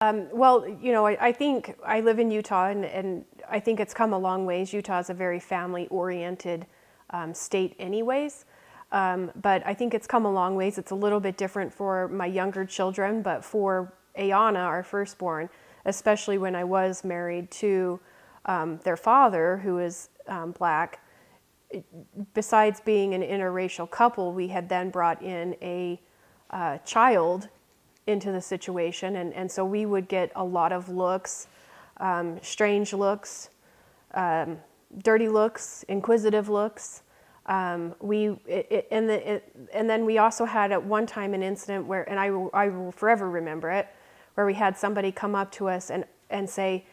Well, I think I live in Utah, and I think it's come a long ways. Utah is a very family-oriented state, anyways. But I think it's come a long ways. It's a little bit different for my younger children, but for Ayana, our firstborn, especially when I was married to their father, who is black, besides being an interracial couple, we had then brought in a child into the situation, and so we would get a lot of looks, strange looks, dirty looks, inquisitive looks. And then we also had at one time an incident where, and I will forever remember it, where we had somebody come up to us and say,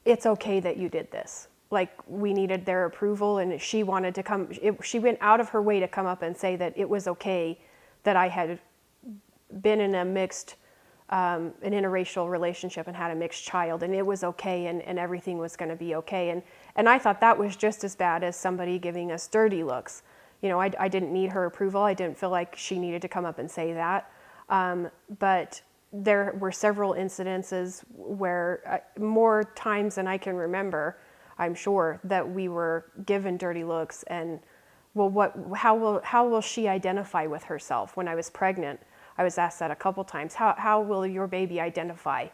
"It's okay that you did this." Like, we needed their approval, and she wanted to come. She went out of her way to come up and say that it was okay that I had been in a mixed, an interracial relationship and had a mixed child, and it was okay, and everything was going to be okay. And I thought that was just as bad as somebody giving us dirty looks. I didn't need her approval. I didn't feel like she needed to come up and say that. But there were several incidences where, more times than I can remember, I'm sure, that we were given dirty looks. And well, how will she identify with herself? When I was pregnant, I was asked that a couple times. How will your baby identify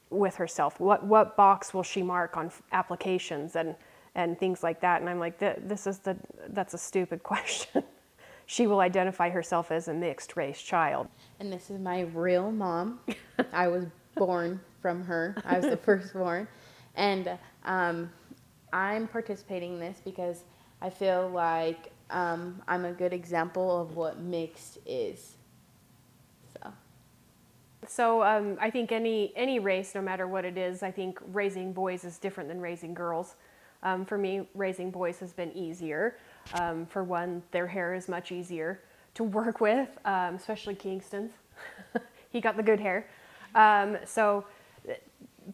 with herself? What box will she mark on applications and things like that? And I'm like, that's a stupid question. She will identify herself as a mixed race child. And this is my real mom. I was born from her. I was the firstborn. And I'm participating in this because I feel like I'm a good example of what mixed is. So I think any race, no matter what it is, I think raising boys is different than raising girls. For me, raising boys has been easier. For one, their hair is much easier to work with, especially Kingston's. He got the good hair. But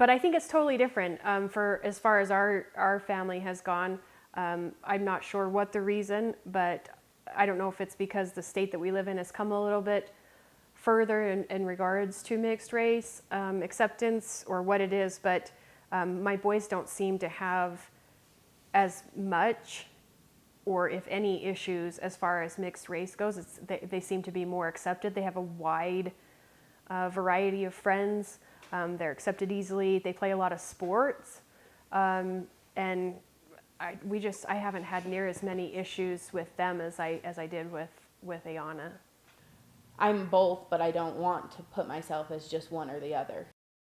I think it's totally different for as far as our family has gone. I'm not sure what the reason, but I don't know if it's because the state that we live in has come a little bit further in regards to mixed race acceptance or what it is, but my boys don't seem to have as much or if any issues as far as mixed race goes. They seem to be more accepted. They have a wide variety of friends. They're accepted easily. They play a lot of sports, and I haven't had near as many issues with them as I did with Ayana. I'm both, but I don't want to put myself as just one or the other.